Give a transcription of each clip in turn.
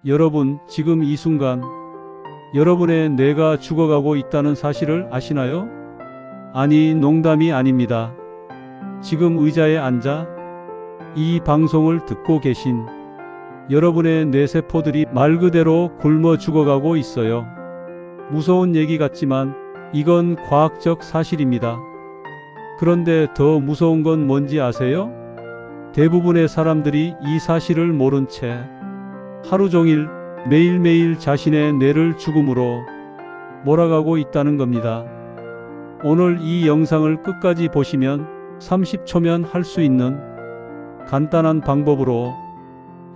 여러분, 지금 이 순간 여러분의 뇌가 죽어가고 있다는 사실을 아시나요? 아니, 농담이 아닙니다. 지금 의자에 앉아 이 방송을 듣고 계신 여러분의 뇌세포들이 말 그대로 굶어 죽어가고 있어요. 무서운 얘기 같지만 이건 과학적 사실입니다. 그런데 더 무서운 건 뭔지 아세요? 대부분의 사람들이 이 사실을 모른 채 하루 종일 매일매일 자신의 뇌를 죽음으로 몰아가고 있다는 겁니다. 오늘 이 영상을 끝까지 보시면 30초면 할 수 있는 간단한 방법으로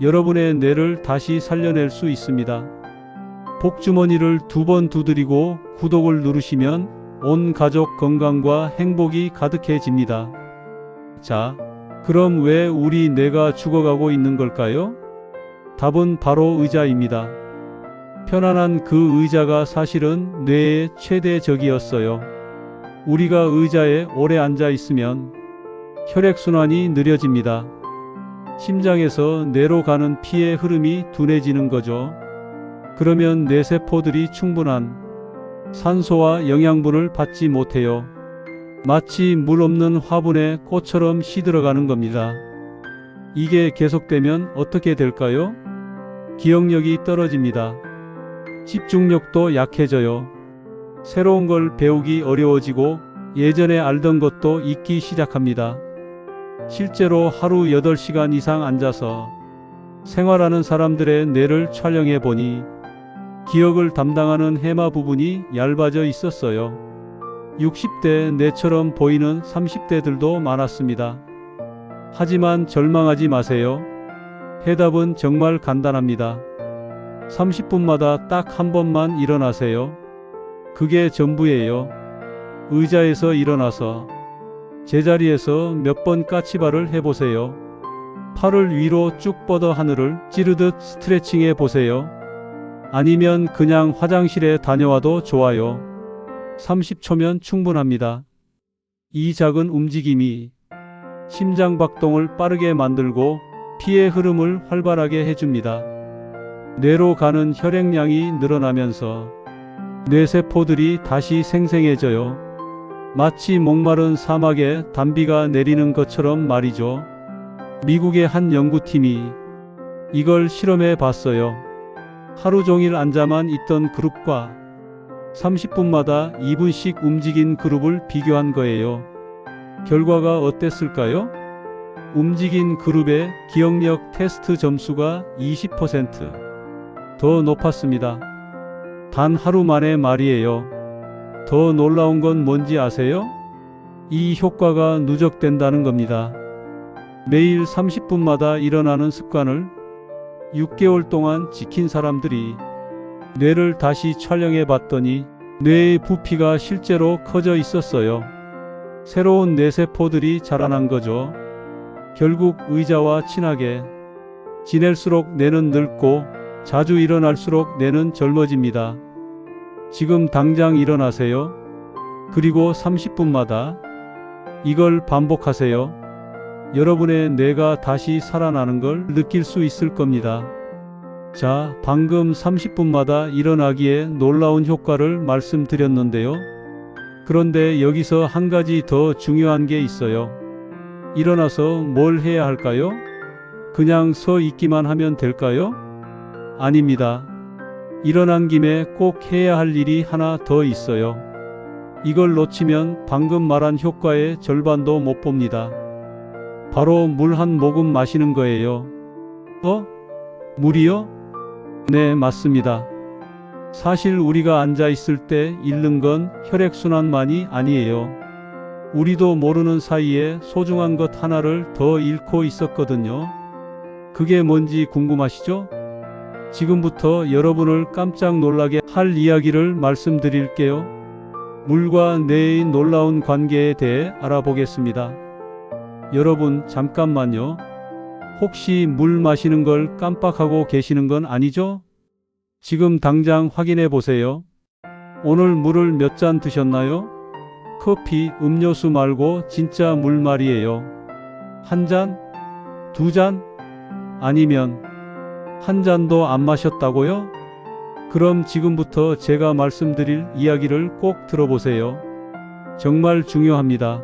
여러분의 뇌를 다시 살려낼 수 있습니다. 복주머니를 2번 두드리고 구독을 누르시면 온 가족 건강과 행복이 가득해집니다. 자, 그럼 왜 우리 뇌가 죽어가고 있는 걸까요? 답은 바로 의자입니다. 편안한 그 의자가 사실은 뇌의 최대 적이었어요. 우리가 의자에 오래 앉아 있으면 혈액순환이 느려집니다. 심장에서 뇌로 가는 피의 흐름이 둔해지는 거죠. 그러면 뇌세포들이 충분한 산소와 영양분을 받지 못해요. 마치 물 없는 화분에 꽃처럼 시들어가는 겁니다. 이게 계속되면 어떻게 될까요? 기억력이 떨어집니다. 집중력도 약해져요. 새로운 걸 배우기 어려워지고 예전에 알던 것도 잊기 시작합니다. 실제로 하루 8시간 이상 앉아서 생활하는 사람들의 뇌를 촬영해 보니 기억을 담당하는 해마 부분이 얇아져 있었어요. 60대 뇌처럼 보이는 30대들도 많았습니다. 하지만 절망하지 마세요. 해답은 정말 간단합니다. 30분마다 딱 한 번만 일어나세요. 그게 전부예요. 의자에서 일어나서 제자리에서 몇 번 까치발을 해보세요. 팔을 위로 쭉 뻗어 하늘을 찌르듯 스트레칭해 보세요. 아니면 그냥 화장실에 다녀와도 좋아요. 30초면 충분합니다. 이 작은 움직임이 심장박동을 빠르게 만들고 피의 흐름을 활발하게 해줍니다. 뇌로 가는 혈액량이 늘어나면서 뇌세포들이 다시 생생해져요. 마치 목마른 사막에 단비가 내리는 것처럼 말이죠. 미국의 한 연구팀이 이걸 실험해 봤어요. 하루 종일 앉아만 있던 그룹과 30분마다 2분씩 움직인 그룹을 비교한 거예요. 결과가 어땠을까요? 움직인 그룹의 기억력 테스트 점수가 20% 더 높았습니다. 단 하루 만에 말이에요. 더 놀라운 건 뭔지 아세요? 이 효과가 누적된다는 겁니다. 매일 30분마다 일어나는 습관을 6개월 동안 지킨 사람들이 뇌를 다시 촬영해 봤더니 뇌의 부피가 실제로 커져 있었어요. 새로운 뇌세포들이 자라난 거죠. 결국 의자와 친하게 지낼수록 뇌는 늙고 자주 일어날수록 뇌는 젊어집니다. 지금 당장 일어나세요. 그리고 30분마다 이걸 반복하세요. 여러분의 뇌가 다시 살아나는 걸 느낄 수 있을 겁니다. 자, 방금 30분마다 일어나기에 놀라운 효과를 말씀드렸는데요. 그런데 여기서 한 가지 더 중요한 게 있어요. 일어나서 뭘 해야 할까요? 그냥 서 있기만 하면 될까요? 아닙니다. 일어난 김에 꼭 해야 할 일이 하나 더 있어요. 이걸 놓치면 방금 말한 효과의 절반도 못 봅니다. 바로 물 한 모금 마시는 거예요. 물이요? 네, 맞습니다. 사실 우리가 앉아 있을 때 잃는 건 혈액순환만이 아니에요. 우리도 모르는 사이에 소중한 것 하나를 더 잃고 있었거든요. 그게 뭔지 궁금하시죠? 지금부터 여러분을 깜짝 놀라게 할 이야기를 말씀드릴게요. 물과 뇌의 놀라운 관계에 대해 알아보겠습니다. 여러분, 잠깐만요. 혹시 물 마시는 걸 깜빡하고 계시는 건 아니죠? 지금 당장 확인해 보세요. 오늘 물을 몇 잔 드셨나요? 커피, 음료수 말고 진짜 물 말이에요. 한 잔? 두 잔? 아니면 한 잔도 안 마셨다고요? 그럼 지금부터 제가 말씀드릴 이야기를 꼭 들어보세요. 정말 중요합니다.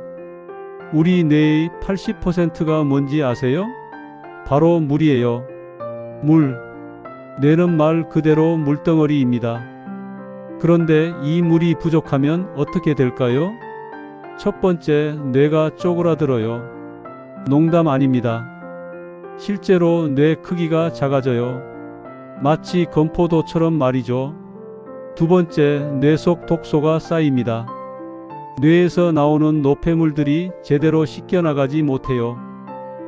우리 뇌의 80%가 뭔지 아세요? 바로 물이에요. 물. 뇌는 말 그대로 물덩어리입니다. 그런데 이 물이 부족하면 어떻게 될까요? 첫 번째, 뇌가 쪼그라들어요. 농담 아닙니다. 실제로 뇌 크기가 작아져요. 마치 건포도처럼 말이죠. 두 번째, 뇌 속 독소가 쌓입니다. 뇌에서 나오는 노폐물들이 제대로 씻겨나가지 못해요.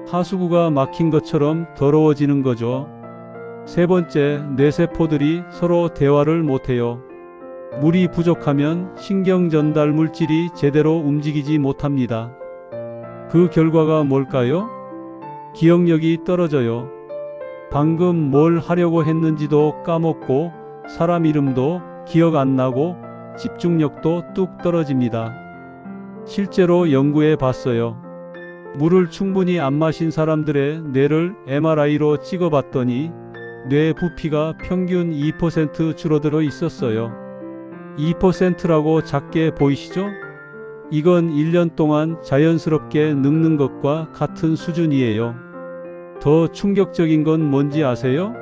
하수구가 막힌 것처럼 더러워지는 거죠. 세 번째, 뇌세포들이 서로 대화를 못해요. 물이 부족하면 신경 전달 물질이 제대로 움직이지 못합니다. 그 결과가 뭘까요? 기억력이 떨어져요. 방금 뭘 하려고 했는지도 까먹고 사람 이름도 기억 안 나고 집중력도 뚝 떨어집니다. 실제로 연구해 봤어요. 물을 충분히 안 마신 사람들의 뇌를 MRI로 찍어봤더니 뇌 부피가 평균 2% 줄어들어 있었어요. 2%라고 작게 보이시죠? 이건 1년 동안 자연스럽게 늙는 것과 같은 수준이에요. 더 충격적인 건 뭔지 아세요?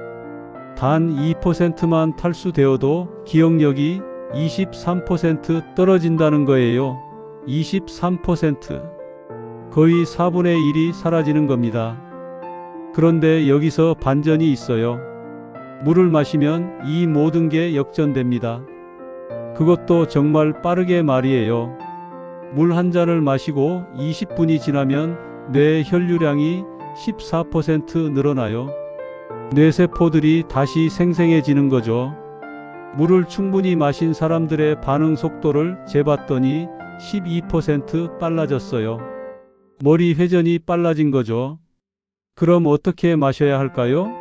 단 2%만 탈수되어도 기억력이 23% 떨어진다는 거예요. 23%. 거의 4분의 1이 사라지는 겁니다. 그런데 여기서 반전이 있어요. 물을 마시면 이 모든 게 역전됩니다. 그것도 정말 빠르게 말이에요. 물 한 잔을 마시고 20분이 지나면 뇌 혈류량이 14% 늘어나요. 뇌세포들이 다시 생생해지는 거죠. 물을 충분히 마신 사람들의 반응 속도를 재봤더니 12% 빨라졌어요. 머리 회전이 빨라진 거죠. 그럼 어떻게 마셔야 할까요?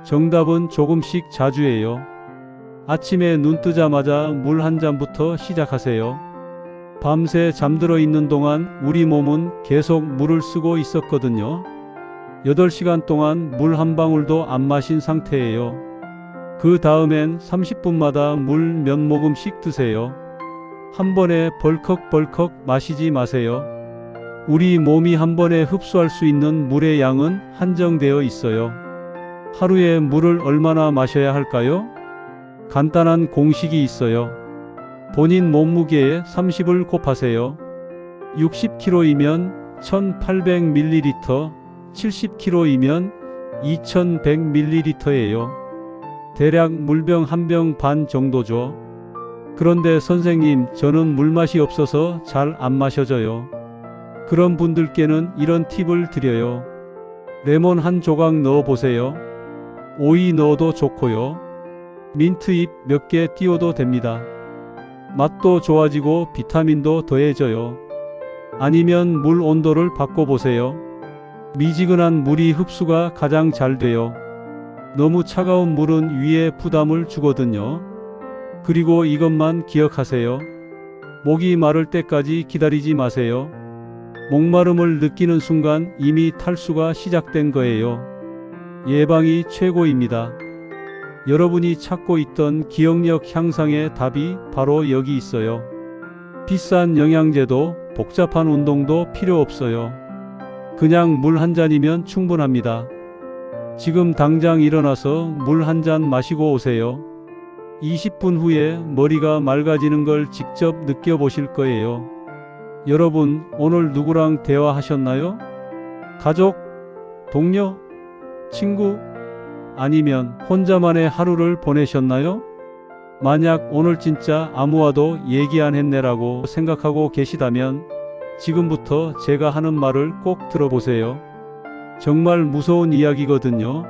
정답은 조금씩 자주예요. 아침에 눈 뜨자마자 물 한 잔부터 시작하세요. 밤새 잠들어 있는 동안 우리 몸은 계속 물을 쓰고 있었거든요. 8시간 동안 물 한 방울도 안 마신 상태예요. 그 다음엔 30분마다 물 몇 모금씩 드세요. 한 번에 벌컥벌컥 마시지 마세요. 우리 몸이 한 번에 흡수할 수 있는 물의 양은 한정되어 있어요. 하루에 물을 얼마나 마셔야 할까요? 간단한 공식이 있어요. 본인 몸무게에 30을 곱하세요. 60kg이면 1800ml, 70kg이면 2100ml예요. 대략 물병 한 병 반 정도죠. 그런데 선생님, 저는 물맛이 없어서 잘 안 마셔져요. 그런 분들께는 이런 팁을 드려요. 레몬 한 조각 넣어 보세요. 오이 넣어도 좋고요. 민트잎 몇 개 띄워도 됩니다. 맛도 좋아지고 비타민도 더해져요. 아니면 물 온도를 바꿔보세요. 미지근한 물이 흡수가 가장 잘 돼요. 너무 차가운 물은 위에 부담을 주거든요. 그리고 이것만 기억하세요. 목이 마를 때까지 기다리지 마세요. 목마름을 느끼는 순간 이미 탈수가 시작된 거예요. 예방이 최고입니다. 여러분이 찾고 있던 기억력 향상의 답이 바로 여기 있어요. 비싼 영양제도 복잡한 운동도 필요 없어요. 그냥 물 한 잔이면 충분합니다. 지금 당장 일어나서 물 한 잔 마시고 오세요. 20분 후에 머리가 맑아지는 걸 직접 느껴보실 거예요. 여러분, 오늘 누구랑 대화하셨나요? 가족? 동료? 친구? 아니면 혼자만의 하루를 보내셨나요? 만약 오늘 진짜 아무와도 얘기 안 했네라고 생각하고 계시다면 지금부터 제가 하는 말을 꼭 들어보세요. 정말 무서운 이야기거든요.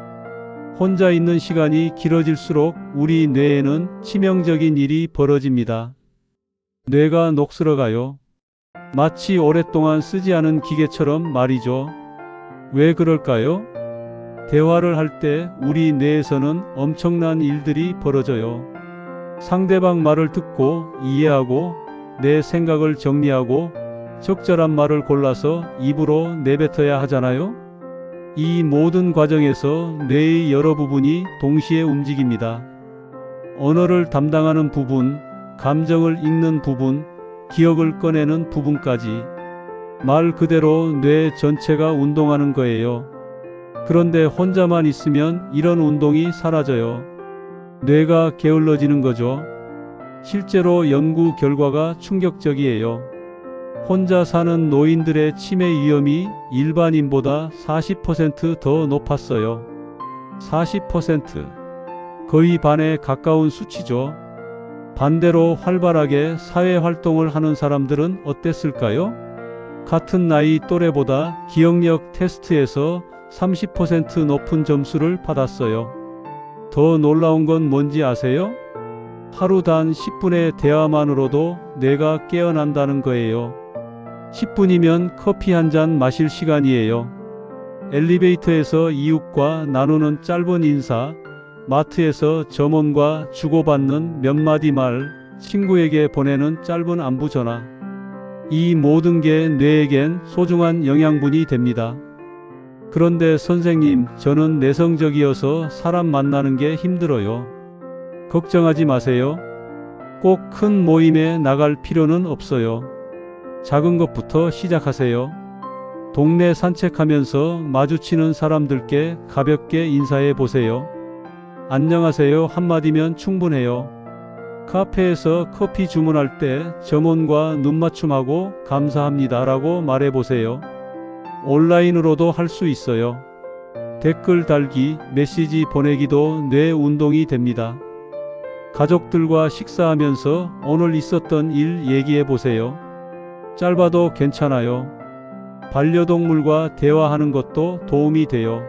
혼자 있는 시간이 길어질수록 우리 뇌에는 치명적인 일이 벌어집니다. 뇌가 녹슬어가요. 마치 오랫동안 쓰지 않은 기계처럼 말이죠. 왜 그럴까요? 대화를 할 때 우리 뇌에서는 엄청난 일들이 벌어져요. 상대방 말을 듣고 이해하고 내 생각을 정리하고 적절한 말을 골라서 입으로 내뱉어야 하잖아요. 이 모든 과정에서 뇌의 여러 부분이 동시에 움직입니다. 언어를 담당하는 부분, 감정을 읽는 부분, 기억을 꺼내는 부분까지. 말 그대로 뇌 전체가 운동하는 거예요. 그런데 혼자만 있으면 이런 운동이 사라져요. 뇌가 게을러지는 거죠. 실제로 연구 결과가 충격적이에요. 혼자 사는 노인들의 치매 위험이 일반인보다 40% 더 높았어요. 40%. 거의 반에 가까운 수치죠. 반대로 활발하게 사회활동을 하는 사람들은 어땠을까요? 같은 나이 또래보다 기억력 테스트에서 30% 높은 점수를 받았어요. 더 놀라운 건 뭔지 아세요? 하루 단 10분의 대화만으로도 뇌가 깨어난다는 거예요. 10분이면 커피 한 잔 마실 시간이에요. 엘리베이터에서 이웃과 나누는 짧은 인사, 마트에서 점원과 주고받는 몇 마디 말, 친구에게 보내는 짧은 안부 전화. 이 모든 게 뇌에겐 소중한 영양분이 됩니다. 그런데 선생님, 저는 내성적이어서 사람 만나는 게 힘들어요. 걱정하지 마세요. 꼭 큰 모임에 나갈 필요는 없어요. 작은 것부터 시작하세요. 동네 산책하면서 마주치는 사람들께 가볍게 인사해 보세요. 안녕하세요 한마디면 충분해요. 카페에서 커피 주문할 때 점원과 눈맞춤하고 감사합니다라고 말해보세요. 온라인으로도 할 수 있어요. 댓글 달기, 메시지 보내기도 뇌 운동이 됩니다. 가족들과 식사하면서 오늘 있었던 일 얘기해 보세요. 짧아도 괜찮아요. 반려동물과 대화하는 것도 도움이 돼요.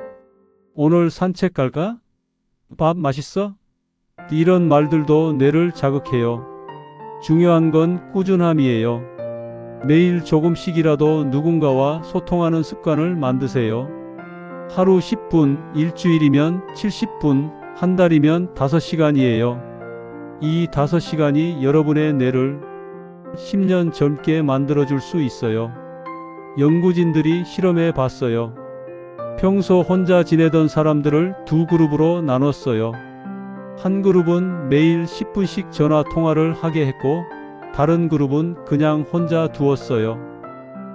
오늘 산책 갈까? 밥 맛있어? 이런 말들도 뇌를 자극해요. 중요한 건 꾸준함이에요. 매일 조금씩이라도 누군가와 소통하는 습관을 만드세요. 하루 10분, 일주일이면 70분, 한 달이면 5시간이에요. 이 5시간이 여러분의 뇌를 10년 젊게 만들어줄 수 있어요. 연구진들이 실험해 봤어요. 평소 혼자 지내던 사람들을 두 그룹으로 나눴어요. 한 그룹은 매일 10분씩 전화 통화를 하게 했고, 다른 그룹은 그냥 혼자 두었어요.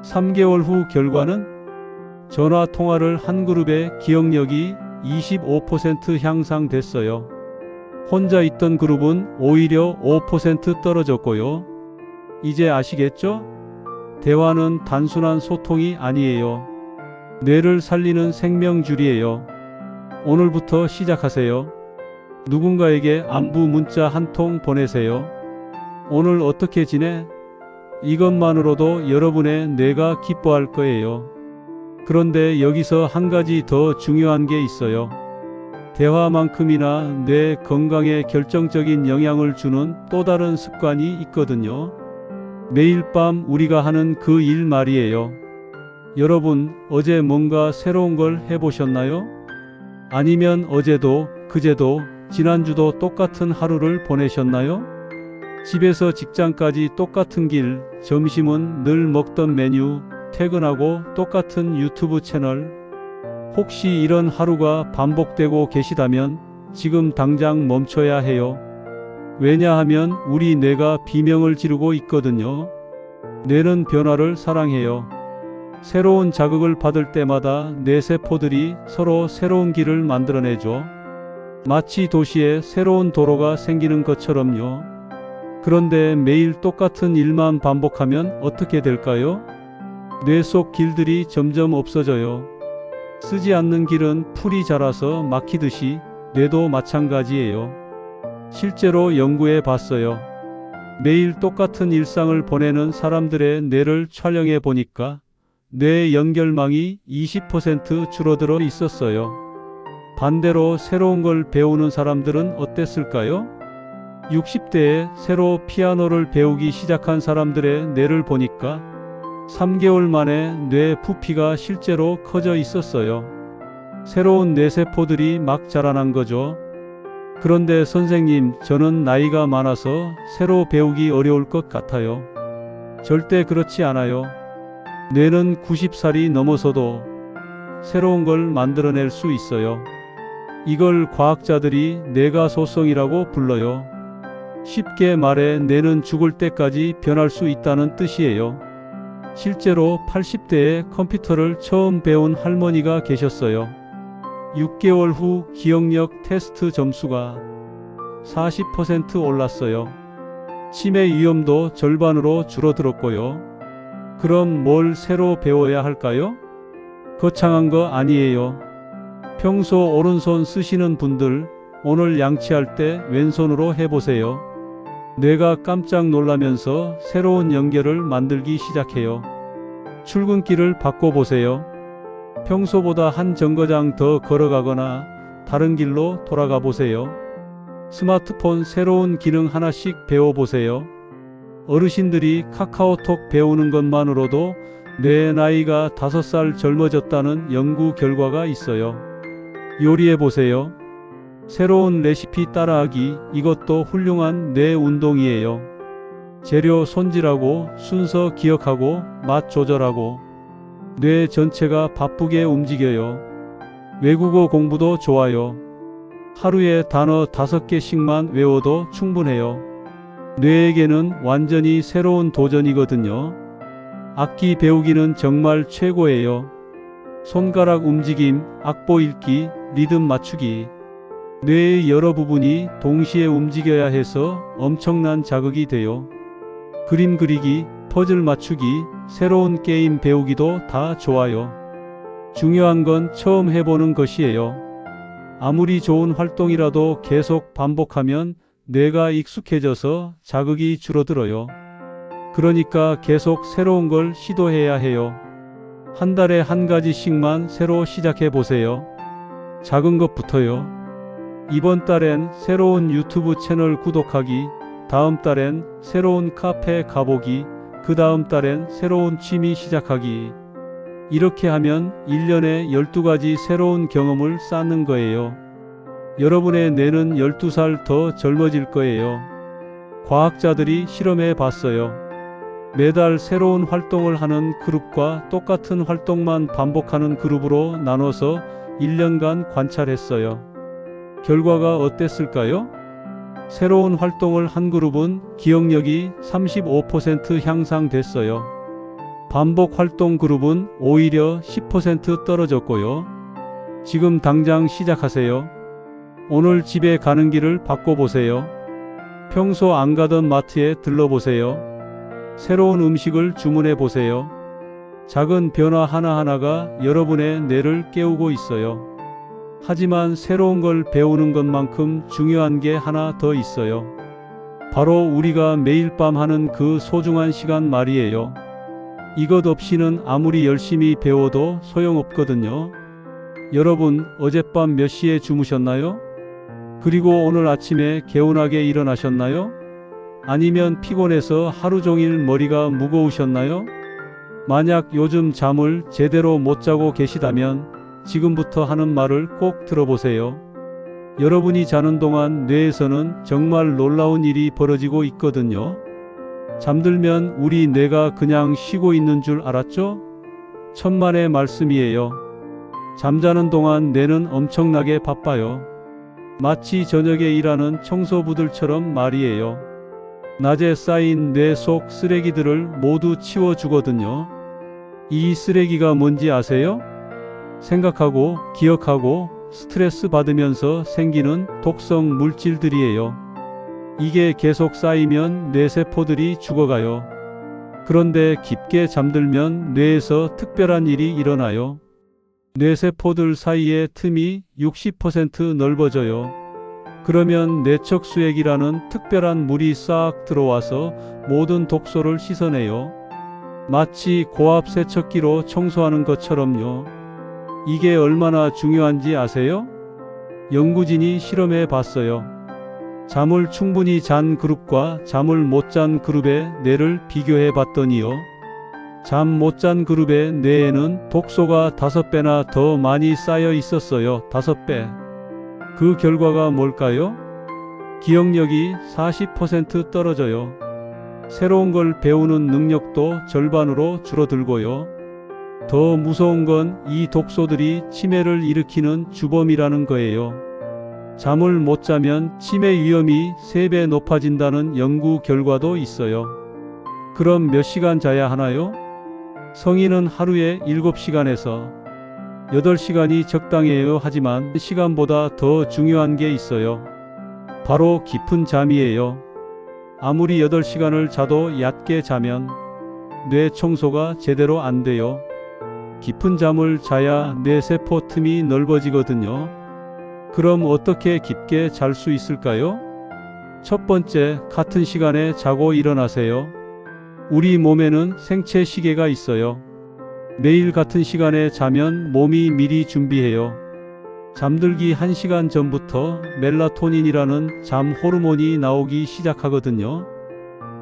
3개월 후 결과는 전화 통화를 한 그룹의 기억력이 25% 향상됐어요. 혼자 있던 그룹은 오히려 5% 떨어졌고요. 이제 아시겠죠? 대화는 단순한 소통이 아니에요. 뇌를 살리는 생명줄이에요. 오늘부터 시작하세요. 누군가에게 안부 문자 한 통 보내세요. 오늘 어떻게 지내? 이것만으로도 여러분의 뇌가 기뻐할 거예요. 그런데 여기서 한 가지 더 중요한 게 있어요. 대화만큼이나 뇌 건강에 결정적인 영향을 주는 또 다른 습관이 있거든요. 매일 밤 우리가 하는 그 일 말이에요. 여러분, 어제 뭔가 새로운 걸 해보셨나요? 아니면 어제도, 그제도, 지난주도 똑같은 하루를 보내셨나요? 집에서 직장까지 똑같은 길, 점심은 늘 먹던 메뉴, 퇴근하고 똑같은 유튜브 채널. 혹시 이런 하루가 반복되고 계시다면 지금 당장 멈춰야 해요. 왜냐하면 우리 뇌가 비명을 지르고 있거든요. 뇌는 변화를 사랑해요. 새로운 자극을 받을 때마다 뇌세포들이 서로 새로운 길을 만들어내죠. 마치 도시에 새로운 도로가 생기는 것처럼요. 그런데 매일 똑같은 일만 반복하면 어떻게 될까요? 뇌 속 길들이 점점 없어져요. 쓰지 않는 길은 풀이 자라서 막히듯이 뇌도 마찬가지예요. 실제로 연구해 봤어요. 매일 똑같은 일상을 보내는 사람들의 뇌를 촬영해 보니까 뇌 연결망이 20% 줄어들어 있었어요. 반대로 새로운 걸 배우는 사람들은 어땠을까요? 60대에 새로 피아노를 배우기 시작한 사람들의 뇌를 보니까 3개월 만에 뇌 부피가 실제로 커져 있었어요. 새로운 뇌세포들이 막 자라난 거죠. 그런데 선생님, 저는 나이가 많아서 새로 배우기 어려울 것 같아요. 절대 그렇지 않아요. 뇌는 90살이 넘어서도 새로운 걸 만들어낼 수 있어요. 이걸 과학자들이 뇌가소성이라고 불러요. 쉽게 말해 뇌는 죽을 때까지 변할 수 있다는 뜻이에요. 실제로 80대에 컴퓨터를 처음 배운 할머니가 계셨어요. 6개월 후 기억력 테스트 점수가 40% 올랐어요. 치매 위험도 절반으로 줄어들었고요. 그럼 뭘 새로 배워야 할까요? 거창한 거 아니에요. 평소 오른손 쓰시는 분들, 오늘 양치할 때 왼손으로 해보세요. 뇌가 깜짝 놀라면서 새로운 연결을 만들기 시작해요. 출근길을 바꿔보세요. 평소보다 한 정거장 더 걸어가거나 다른 길로 돌아가 보세요. 스마트폰 새로운 기능 하나씩 배워보세요. 어르신들이 카카오톡 배우는 것만으로도 뇌 나이가 5살 젊어졌다는 연구 결과가 있어요. 요리해보세요. 새로운 레시피 따라하기, 이것도 훌륭한 뇌 운동이에요. 재료 손질하고 순서 기억하고 맛 조절하고 뇌 전체가 바쁘게 움직여요. 외국어 공부도 좋아요. 하루에 단어 5개씩만 외워도 충분해요. 뇌에게는 완전히 새로운 도전이거든요. 악기 배우기는 정말 최고예요. 손가락 움직임, 악보 읽기, 리듬 맞추기. 뇌의 여러 부분이 동시에 움직여야 해서 엄청난 자극이 돼요. 그림 그리기, 퍼즐 맞추기, 새로운 게임 배우기도 다 좋아요. 중요한 건 처음 해보는 것이에요. 아무리 좋은 활동이라도 계속 반복하면 뇌가 익숙해져서 자극이 줄어들어요. 그러니까 계속 새로운 걸 시도해야 해요. 한 달에 한 가지씩만 새로 시작해 보세요. 작은 것부터요. 이번 달엔 새로운 유튜브 채널 구독하기, 다음 달엔 새로운 카페 가보기, 그 다음 달엔 새로운 취미 시작하기. 이렇게 하면 1년에 12가지 새로운 경험을 쌓는 거예요. 여러분의 뇌는 12살 더 젊어질 거예요. 과학자들이 실험해 봤어요. 매달 새로운 활동을 하는 그룹과 똑같은 활동만 반복하는 그룹으로 나눠서 1년간 관찰했어요. 결과가 어땠을까요? 새로운 활동을 한 그룹은 기억력이 35% 향상됐어요. 반복 활동 그룹은 오히려 10% 떨어졌고요. 지금 당장 시작하세요. 오늘 집에 가는 길을 바꿔보세요. 평소 안 가던 마트에 들러보세요. 새로운 음식을 주문해 보세요. 작은 변화 하나하나가 여러분의 뇌를 깨우고 있어요. 하지만 새로운 걸 배우는 것만큼 중요한 게 하나 더 있어요. 바로 우리가 매일 밤 하는 그 소중한 시간 말이에요. 이것 없이는 아무리 열심히 배워도 소용없거든요. 여러분, 어젯밤 몇 시에 주무셨나요? 그리고 오늘 아침에 개운하게 일어나셨나요? 아니면 피곤해서 하루 종일 머리가 무거우셨나요? 만약 요즘 잠을 제대로 못 자고 계시다면 지금부터 하는 말을 꼭 들어보세요. 여러분이 자는 동안 뇌에서는 정말 놀라운 일이 벌어지고 있거든요. 잠들면 우리 뇌가 그냥 쉬고 있는 줄 알았죠? 천만의 말씀이에요. 잠자는 동안 뇌는 엄청나게 바빠요. 마치 저녁에 일하는 청소부들처럼 말이에요. 낮에 쌓인 뇌 속 쓰레기들을 모두 치워주거든요. 이 쓰레기가 뭔지 아세요? 생각하고 기억하고 스트레스 받으면서 생기는 독성 물질들이에요. 이게 계속 쌓이면 뇌세포들이 죽어가요. 그런데 깊게 잠들면 뇌에서 특별한 일이 일어나요. 뇌세포들 사이의 틈이 60% 넓어져요. 그러면 뇌척수액이라는 특별한 물이 싹 들어와서 모든 독소를 씻어내요. 마치 고압 세척기로 청소하는 것처럼요. 이게 얼마나 중요한지 아세요? 연구진이 실험해 봤어요. 잠을 충분히 잔 그룹과 잠을 못 잔 그룹의 뇌를 비교해 봤더니요. 잠 못 잔 그룹의 뇌에는 독소가 5배나 더 많이 쌓여 있었어요. 5배. 그 결과가 뭘까요? 기억력이 40% 떨어져요. 새로운 걸 배우는 능력도 절반으로 줄어들고요. 더 무서운 건 이 독소들이 치매를 일으키는 주범이라는 거예요. 잠을 못 자면 치매 위험이 3배 높아진다는 연구 결과도 있어요. 그럼 몇 시간 자야 하나요? 성인은 하루에 7시간에서 8시간이 적당해요. 하지만 시간보다 더 중요한 게 있어요. 바로 깊은 잠이에요. 아무리 8시간을 자도 얕게 자면 뇌 청소가 제대로 안 돼요. 깊은 잠을 자야 뇌 세포 틈이 넓어지거든요. 그럼 어떻게 깊게 잘 수 있을까요? 첫 번째, 같은 시간에 자고 일어나세요. 우리 몸에는 생체 시계가 있어요. 매일 같은 시간에 자면 몸이 미리 준비해요. 잠들기 1시간 전부터 멜라토닌이라는 잠 호르몬이 나오기 시작하거든요.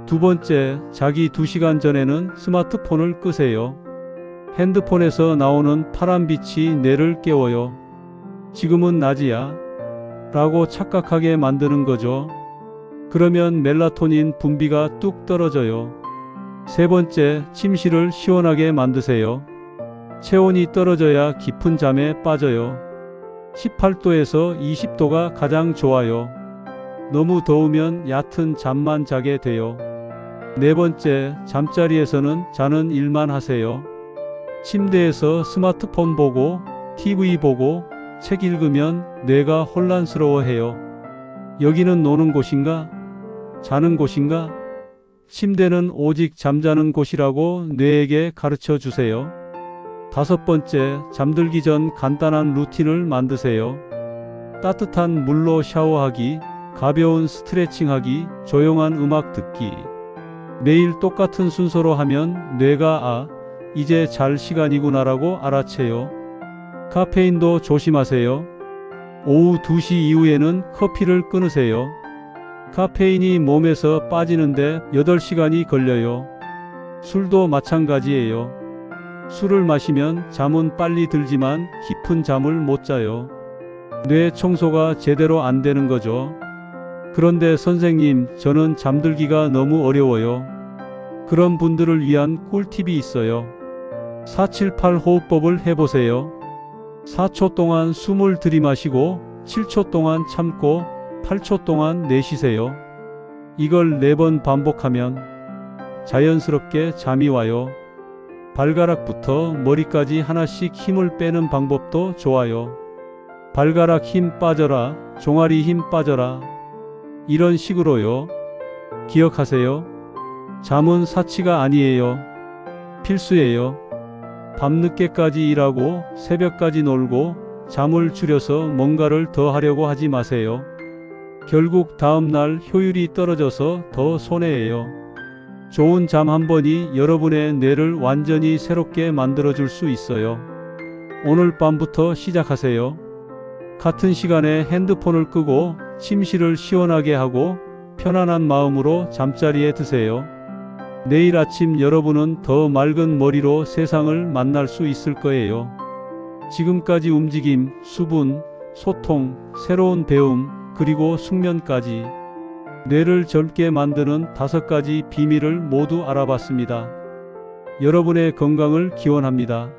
두 번째, 자기 2시간 전에는 스마트폰을 끄세요. 핸드폰에서 나오는 파란빛이 뇌를 깨워요. 지금은 낮이야 라고 착각하게 만드는 거죠. 그러면 멜라토닌 분비가 뚝 떨어져요. 세 번째, 침실을 시원하게 만드세요. 체온이 떨어져야 깊은 잠에 빠져요. 18도에서 20도가 가장 좋아요. 너무 더우면 얕은 잠만 자게 돼요. 네 번째, 잠자리에서는 자는 일만 하세요. 침대에서 스마트폰 보고 TV 보고 책 읽으면 뇌가 혼란스러워해요. 여기는 노는 곳인가? 자는 곳인가? 침대는 오직 잠자는 곳이라고 뇌에게 가르쳐 주세요. 다섯 번째, 잠들기 전 간단한 루틴을 만드세요. 따뜻한 물로 샤워하기, 가벼운 스트레칭하기, 조용한 음악 듣기. 매일 똑같은 순서로 하면 뇌가 이제 잘 시간이구나라고 알아채요. 카페인도 조심하세요. 오후 2시 이후에는 커피를 끊으세요. 카페인이 몸에서 빠지는데 8시간이 걸려요. 술도 마찬가지예요. 술을 마시면 잠은 빨리 들지만 깊은 잠을 못 자요. 뇌 청소가 제대로 안 되는 거죠. 그런데 선생님, 저는 잠들기가 너무 어려워요. 그런 분들을 위한 꿀팁이 있어요. 478 호흡법을 해보세요. 4초 동안 숨을 들이마시고 7초 동안 참고 8초 동안 내쉬세요. 이걸 4번 반복하면 자연스럽게 잠이 와요. 발가락부터 머리까지 하나씩 힘을 빼는 방법도 좋아요. 발가락 힘 빠져라, 종아리 힘 빠져라. 이런 식으로요. 기억하세요. 잠은 사치가 아니에요. 필수예요. 밤늦게까지 일하고 새벽까지 놀고 잠을 줄여서 뭔가를 더 하려고 하지 마세요. 결국 다음날 효율이 떨어져서 더 손해예요. 좋은 잠 한 번이 여러분의 뇌를 완전히 새롭게 만들어줄 수 있어요. 오늘 밤부터 시작하세요. 같은 시간에 핸드폰을 끄고 침실을 시원하게 하고 편안한 마음으로 잠자리에 드세요. 내일 아침 여러분은 더 맑은 머리로 세상을 만날 수 있을 거예요. 지금까지 움직임, 수분, 소통, 새로운 배움, 그리고 숙면까지 뇌를 젊게 만드는 5가지 비밀을 모두 알아봤습니다. 여러분의 건강을 기원합니다.